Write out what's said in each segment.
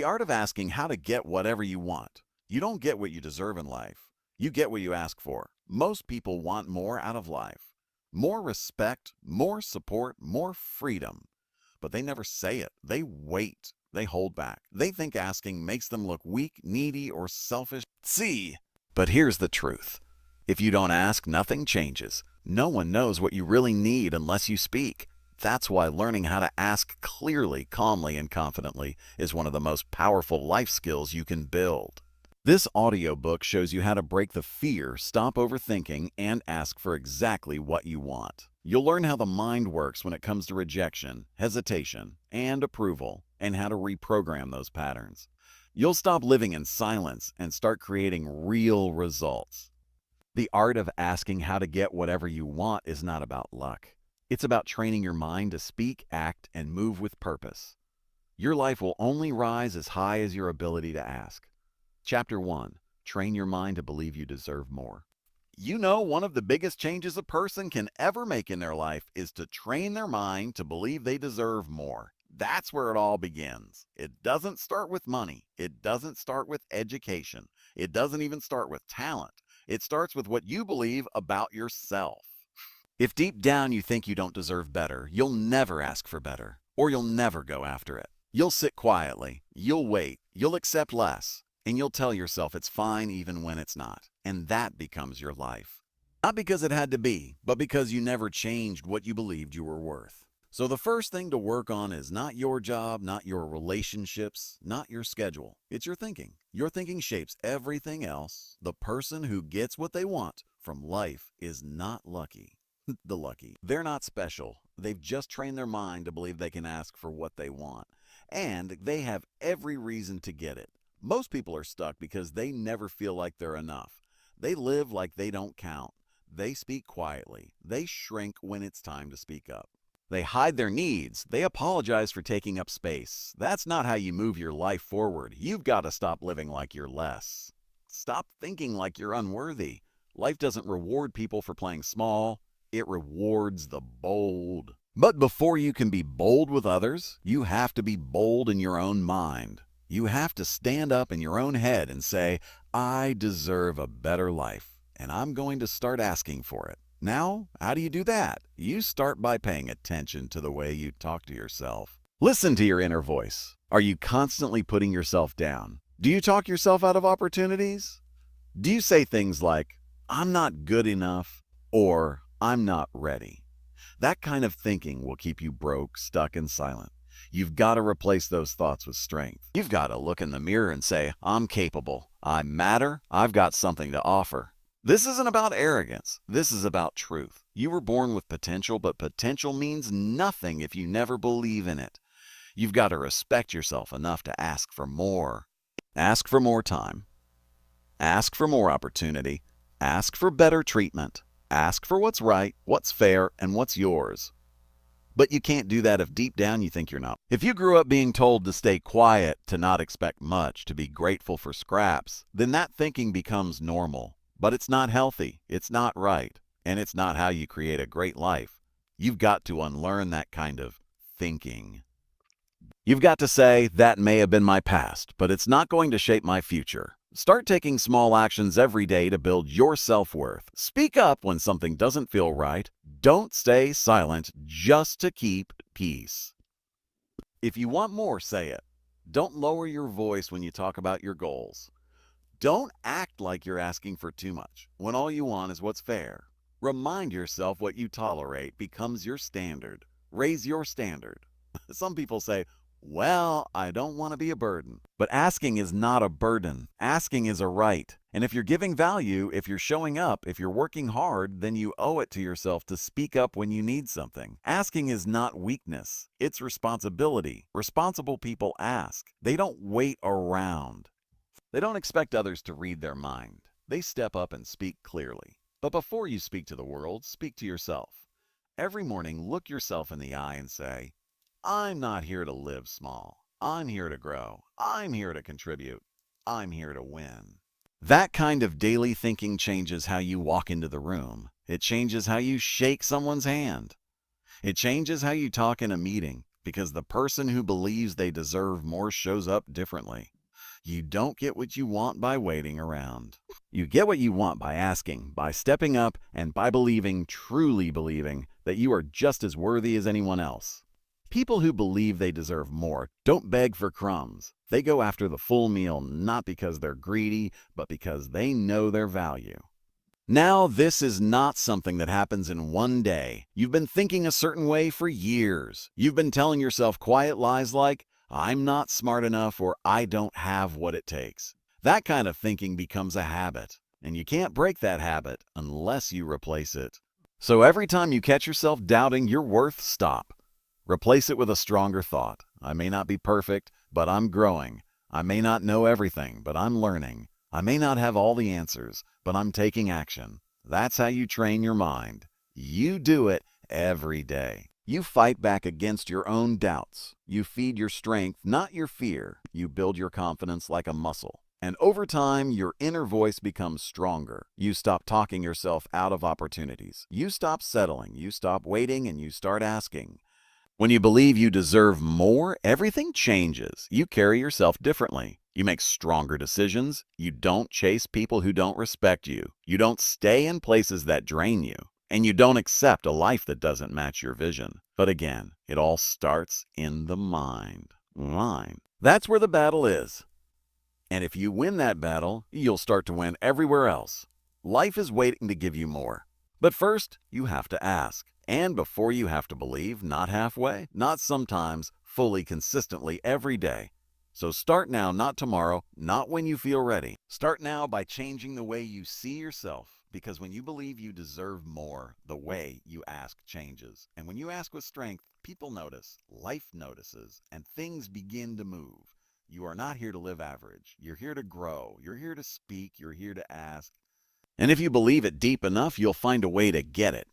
The art of asking how to get whatever you want. You don't get what you deserve in life. You get what you ask for. Most people want more out of life. More respect, more support, more freedom. But they never say it. They wait. They hold back. They think asking makes them look weak, needy, or selfish. See? But here's the truth. If you don't ask, nothing changes. No one knows what you really need unless you speak. That's why learning how to ask clearly, calmly, and confidently is one of the most powerful life skills you can build. This audiobook shows you how to break the fear, stop overthinking, and ask for exactly what you want. You'll learn how the mind works when it comes to rejection, hesitation, and approval, and how to reprogram those patterns. You'll stop living in silence and start creating real results. The art of asking how to get whatever you want is not about luck. It's about training your mind to speak, act, and move with purpose. Your life will only rise as high as your ability to ask. Chapter 1. Train your mind to believe you deserve more. You know, one of the biggest changes a person can ever make in their life is to train their mind to believe they deserve more. That's where it all begins. It doesn't start with money. It doesn't start with education. It doesn't even start with talent. It starts with what you believe about yourself. If deep down you think you don't deserve better, you'll never ask for better, or you'll never go after it. You'll sit quietly, you'll wait, you'll accept less, and you'll tell yourself it's fine even when it's not. And that becomes your life. Not because it had to be, but because you never changed what you believed you were worth. So the first thing to work on is not your job, not your relationships, not your schedule. It's your thinking. Your thinking shapes everything else. The person who gets what they want from life is not lucky. The lucky. They're not special. They've just trained their mind to believe they can ask for what they want. And they have every reason to get it. Most people are stuck because they never feel like they're enough. They live like they don't count. They speak quietly. They shrink when it's time to speak up. They hide their needs. They apologize for taking up space. That's not how you move your life forward. You've got to stop living like you're less. Stop thinking like you're unworthy. Life doesn't reward people for playing small. It rewards the bold. But before you can be bold with others, you have to be bold in your own mind. You have to stand up in your own head and say, I deserve a better life, and I'm going to start asking for it. Now, how do you do that? You start by paying attention to the way you talk to yourself. Listen to your inner voice. Are you constantly putting yourself down? Do you talk yourself out of opportunities? Do you say things like, I'm not good enough, or I'm not ready? That kind of thinking will keep you broke, stuck, and silent. You've got to replace those thoughts with strength. You've got to look in the mirror and say, I'm capable, I matter, I've got something to offer. This isn't about arrogance. This is about truth. You were born with potential, but potential means nothing if you never believe in it. You've got to respect yourself enough to ask for more. Ask for more time. Ask for more opportunity. Ask for better treatment. Ask for what's right, what's fair, and what's yours. But you can't do that if deep down you think you're not. If you grew up being told to stay quiet, to not expect much, to be grateful for scraps, then that thinking becomes normal. But it's not healthy, it's not right, and it's not how you create a great life. You've got to unlearn that kind of thinking. You've got to say, that may have been my past, but it's not going to shape my future. Start taking small actions every day to build your self-worth. Speak up when something doesn't feel right. Don't stay silent just to keep peace. If you want more, say it. Don't lower your voice when you talk about your goals. Don't act like you're asking for too much when all you want is what's fair. Remind yourself what you tolerate becomes your standard. Raise your standard. Some people say, well, I don't want to be a burden. But asking is not a burden. Asking is a right. And if you're giving value, if you're showing up, if you're working hard, then you owe it to yourself to speak up when you need something. Asking is not weakness. It's responsibility. Responsible people ask. They don't wait around. They don't expect others to read their mind. They step up and speak clearly. But before you speak to the world, speak to yourself. Every morning, look yourself in the eye and say, I'm not here to live small. I'm here to grow. I'm here to contribute. I'm here to win. That kind of daily thinking changes how you walk into the room. It changes how you shake someone's hand. It changes how you talk in a meeting. because the person who believes they deserve more shows up differently. You don't get what you want by waiting around. You get what you want by asking, by stepping up, and by believing, truly believing, that you are just as worthy as anyone else. People who believe they deserve more don't beg for crumbs. They go after the full meal not because they're greedy, but because they know their value. Now, this is not something that happens in one day. You've been thinking a certain way for years. You've been telling yourself quiet lies like, I'm not smart enough or I don't have what it takes. That kind of thinking becomes a habit, and you can't break that habit unless you replace it. So every time you catch yourself doubting your worth, stop. Replace it with a stronger thought. I may not be perfect, but I'm growing. I may not know everything, but I'm learning. I may not have all the answers, but I'm taking action. That's how you train your mind. You do it every day. You fight back against your own doubts. You feed your strength, not your fear. You build your confidence like a muscle. And over time, your inner voice becomes stronger. You stop talking yourself out of opportunities. You stop settling. You stop waiting, and you start asking. When you believe you deserve more, everything changes. You carry yourself differently. You make stronger decisions. You don't chase people who don't respect you. You don't stay in places that drain you. And you don't accept a life that doesn't match your vision. But again, it all starts in the mind. That's where the battle is. And if you win that battle, you'll start to win everywhere else. Life is waiting to give you more. But first, you have to ask. And before you have to believe, not halfway, not sometimes, fully, consistently, every day. So start now, not tomorrow, not when you feel ready. Start now by changing the way you see yourself, because when you believe you deserve more, the way you ask changes. And when you ask with strength, people notice, life notices, and things begin to move. You are not here to live average. You're here to grow. You're here to speak. You're here to ask. And if you believe it deep enough, you'll find a way to get it.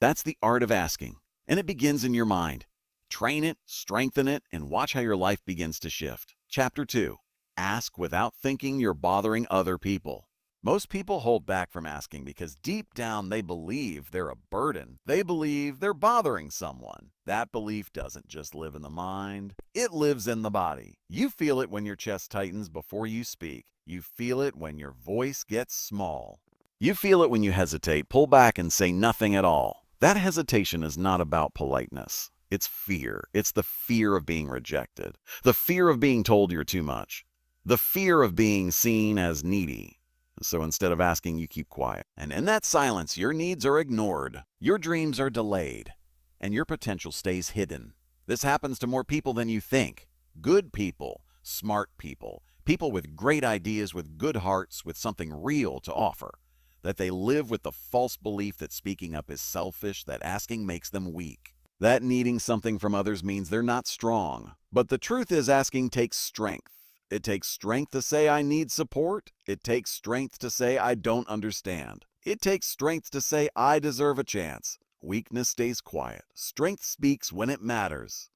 That's the art of asking, and it begins in your mind. Train it, strengthen it, and watch how your life begins to shift. Chapter 2. Ask without thinking you're bothering other people. Most people hold back from asking because deep down they believe they're a burden. They believe they're bothering someone. That belief doesn't just live in the mind, it lives in the body. You feel it when your chest tightens before you speak. You feel it when your voice gets small. You feel it when you hesitate, pull back, and say nothing at all. That hesitation is not about politeness. It's fear. It's the fear of being rejected. The fear of being told you're too much. The fear of being seen as needy. So instead of asking, you keep quiet. And in that silence, your needs are ignored. Your dreams are delayed. And your potential stays hidden. This happens to more people than you think. Good people, smart people, people with great ideas, with good hearts, with something real to offer. That they live with the false belief that speaking up is selfish, that asking makes them weak, that needing something from others means they're not strong. But the truth is, asking takes strength. It takes strength to say I need support. It takes strength to say I don't understand. It takes strength to say I deserve a chance. Weakness stays quiet. Strength speaks when it matters.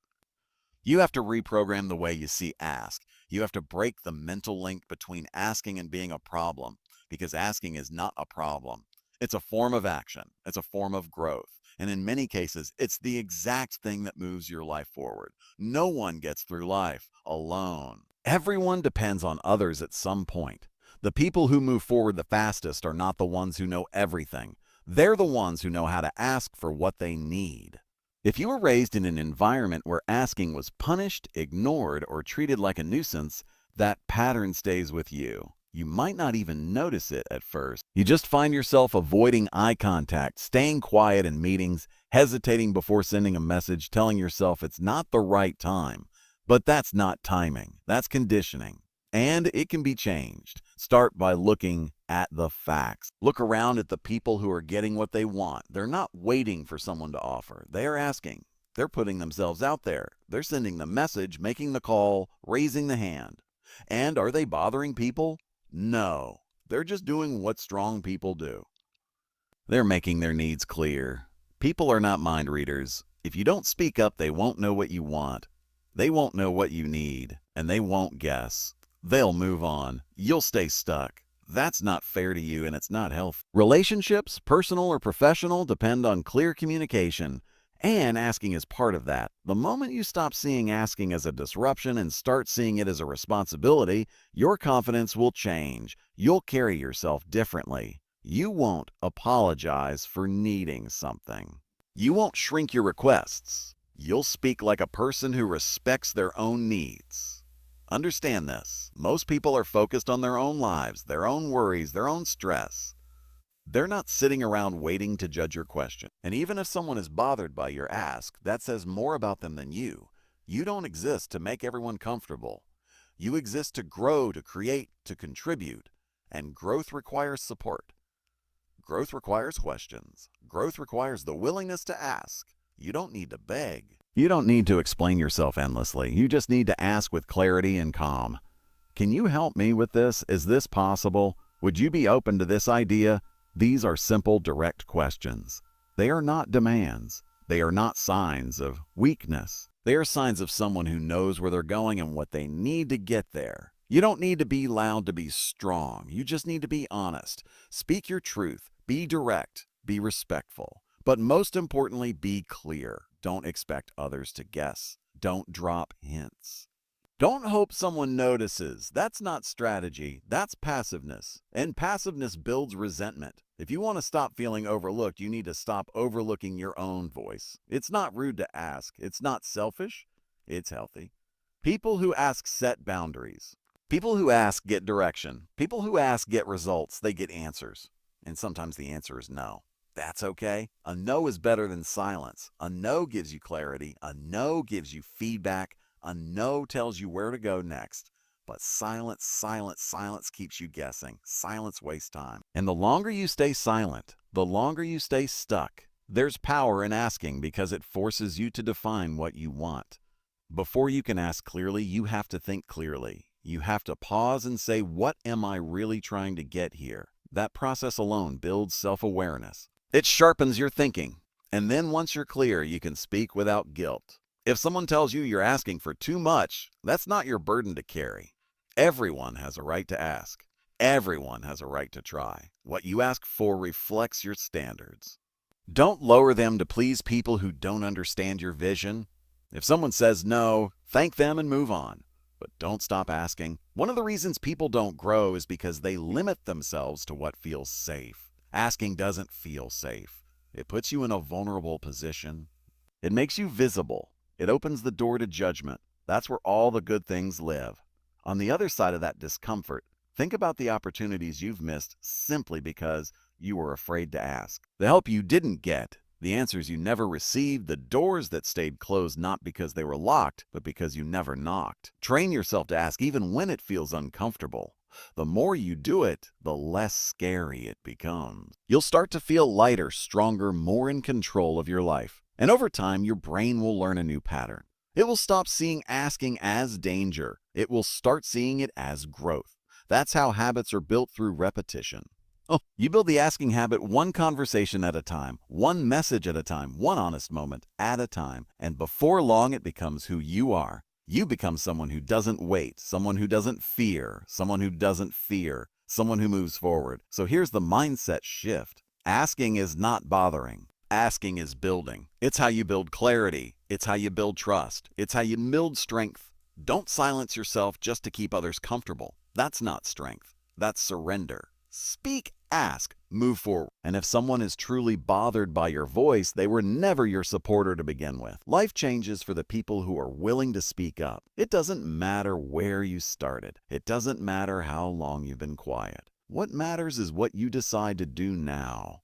You have to reprogram the way you see ask. You have to break the mental link between asking and being a problem. Because asking is not a problem. It's a form of action. It's a form of growth. And in many cases, it's the exact thing that moves your life forward. No one gets through life alone. Everyone depends on others at some point. The people who move forward the fastest are not the ones who know everything. They're the ones who know how to ask for what they need. If you were raised in an environment where asking was punished, ignored, or treated like a nuisance, that pattern stays with you. You might not even notice it at first. You just find yourself avoiding eye contact, staying quiet in meetings, hesitating before sending a message, telling yourself it's not the right time. But that's not timing. That's conditioning. And it can be changed. Start by looking at the facts. Look around at the people who are getting what they want. They're not waiting for someone to offer. They are asking. They're putting themselves out there. They're sending the message, making the call, raising the hand. And are they bothering people? No, they're just doing what strong people do. They're making their needs clear. People are not mind readers. If you don't speak up, they won't know what you want. They won't know what you need, and they won't guess. They'll move on. You'll stay stuck. That's not fair to you, and it's not healthy. Relationships, personal or professional, depend on clear communication. And asking is part of that. The moment you stop seeing asking as a disruption and start seeing it as a responsibility, your confidence will change. You'll carry yourself differently. You won't apologize for needing something. You won't shrink your requests. You'll speak like a person who respects their own needs. Understand this. Most people are focused on their own lives, their own worries, their own stress. They're not sitting around waiting to judge your question. And even if someone is bothered by your ask, that says more about them than you. You don't exist to make everyone comfortable. You exist to grow, to create, to contribute. And growth requires support. Growth requires questions. Growth requires the willingness to ask. You don't need to beg. You don't need to explain yourself endlessly. You just need to ask with clarity and calm. Can you help me with this? Is this possible? Would you be open to this idea? These are simple, direct questions. They are not demands. They are not signs of weakness. They are signs of someone who knows where they're going and what they need to get there. You don't need to be loud to be strong. You just need to be honest. Speak your truth. Be direct. Be respectful. But most importantly, be clear. Don't expect others to guess. Don't drop hints. Don't hope someone notices. That's not strategy. That's passiveness. And passiveness builds resentment. If you want to stop feeling overlooked, you need to stop overlooking your own voice. It's not rude to ask. It's not selfish. It's healthy. People who ask set boundaries. People who ask get direction. People who ask get results. They get answers. And sometimes the answer is no. That's okay. A no is better than silence. A no gives you clarity. A no gives you feedback. A no tells you where to go next. But silence, silence, silence keeps you guessing. Silence wastes time. And the longer you stay silent, the longer you stay stuck. There's power in asking because it forces you to define what you want. Before you can ask clearly, you have to think clearly. You have to pause and say, what am I really trying to get here? That process alone builds self-awareness. It sharpens your thinking. And then once you're clear, you can speak without guilt. If someone tells you you're asking for too much, that's not your burden to carry. Everyone has a right to ask. Everyone has a right to try. What you ask for reflects your standards. Don't lower them to please people who don't understand your vision. If someone says no, thank them and move on. But don't stop asking. One of the reasons people don't grow is because they limit themselves to what feels safe. Asking doesn't feel safe. It puts you in a vulnerable position. It makes you visible. It opens the door to judgment. That's where all the good things live. On the other side of that discomfort, think about the opportunities you've missed simply because you were afraid to ask. The help you didn't get, the answers you never received, the doors that stayed closed not because they were locked, but because you never knocked. Train yourself to ask even when it feels uncomfortable. The more you do it, the less scary it becomes. You'll start to feel lighter, stronger, more in control of your life. And over time, your brain will learn a new pattern. It will stop seeing asking as danger. It will start seeing it as growth. That's how habits are built through repetition. Oh, you build the asking habit one conversation at a time, one message at a time, one honest moment at a time. And before long, it becomes who you are. You become someone who doesn't wait, someone who doesn't fear, someone who doesn't fear, someone who moves forward. So here's the mindset shift. Asking is not bothering. Asking is building. It's how you build clarity. It's how you build trust. It's how you build strength. Don't silence yourself just to keep others comfortable. That's not strength. That's surrender. Speak, ask, move forward. And if someone is truly bothered by your voice, they were never your supporter to begin with. Life changes for the people who are willing to speak up. It doesn't matter where you started. It doesn't matter how long you've been quiet. What matters is what you decide to do now.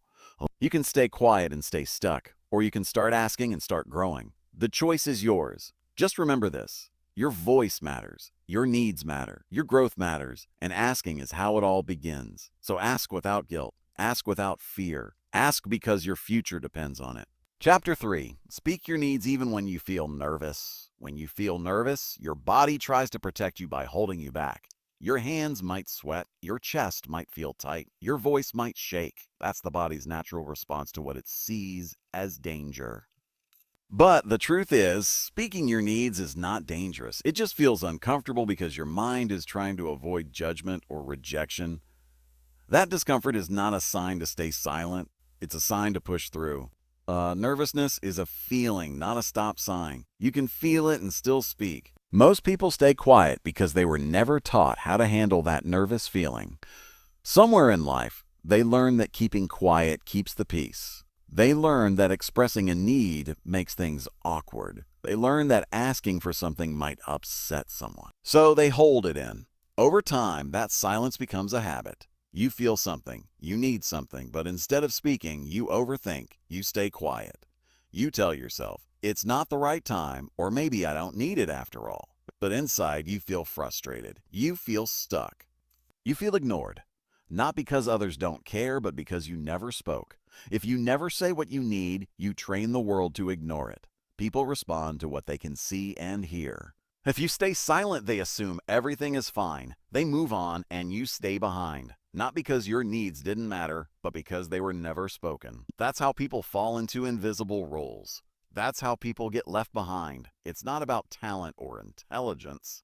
You can stay quiet and stay stuck, or you can start asking and start growing. The choice is yours. Just remember this. Your voice matters. Your needs matter. Your growth matters. And asking is how it all begins. So ask without guilt. Ask without fear. Ask because your future depends on it. Chapter 3. Speak your needs even when you feel nervous. When you feel nervous, your body tries to protect you by holding you back. Your hands might sweat, your chest might feel tight, your voice might shake. That's the body's natural response to what it sees as danger. But the truth is, speaking your needs is not dangerous. It just feels uncomfortable because your mind is trying to avoid judgment or rejection. That discomfort is not a sign to stay silent. It's a sign to push through. Nervousness is a feeling, not a stop sign. You can feel it and still speak. Most people stay quiet because they were never taught how to handle that nervous feeling. Somewhere in life, they learn that keeping quiet keeps the peace. They learn that expressing a need makes things awkward. They learn that asking for something might upset someone. So they hold it in. Over time, that silence becomes a habit. You feel something, you need something, but instead of speaking, you overthink, you stay quiet. You tell yourself, it's not the right time, or maybe I don't need it after all. But inside, you feel frustrated. You feel stuck. You feel ignored. Not because others don't care, but because you never spoke. If you never say what you need, you train the world to ignore it. People respond to what they can see and hear. If you stay silent, they assume everything is fine. They move on and you stay behind. Not because your needs didn't matter, but because they were never spoken. That's how people fall into invisible roles. That's how people get left behind. It's not about talent or intelligence.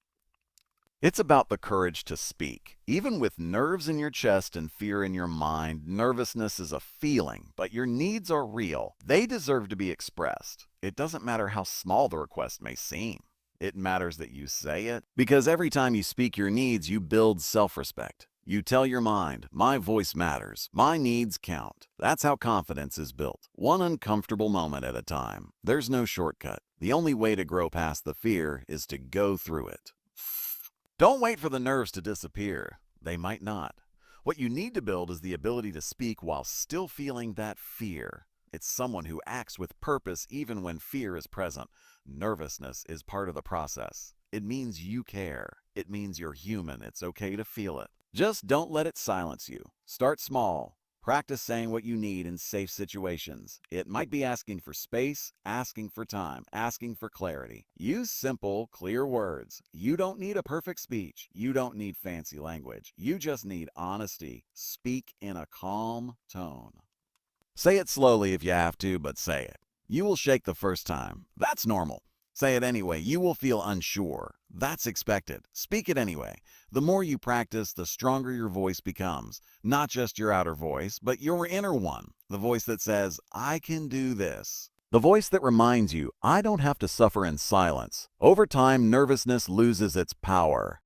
It's about the courage to speak. Even with nerves in your chest and fear in your mind, nervousness is a feeling, but your needs are real. They deserve to be expressed. It doesn't matter how small the request may seem. It matters that you say it, because every time you speak your needs, you build self-respect. You tell your mind, my voice matters, my needs count. That's how confidence is built, one uncomfortable moment at a time. There's no shortcut. The only way to grow past the fear is to go through it. Don't wait for the nerves to disappear. They might not. What you need to build is the ability to speak while still feeling that fear. It's someone who acts with purpose even when fear is present. Nervousness is part of the process. It means you care. It means you're human. It's okay to feel it. Just don't let it silence you. Start small. Practice saying what you need in safe situations. It might be asking for space, asking for time, asking for clarity. Use simple, clear words. You don't need a perfect speech. You don't need fancy language. You just need honesty. Speak in a calm tone. Say it slowly if you have to, but say it. You will shake the first time. That's normal. Say it anyway. You will feel unsure. That's expected. Speak it anyway. The more you practice, the stronger your voice becomes. Not just your outer voice, but your inner one. The voice that says, I can do this. The voice that reminds you, I don't have to suffer in silence. Over time, nervousness loses its power.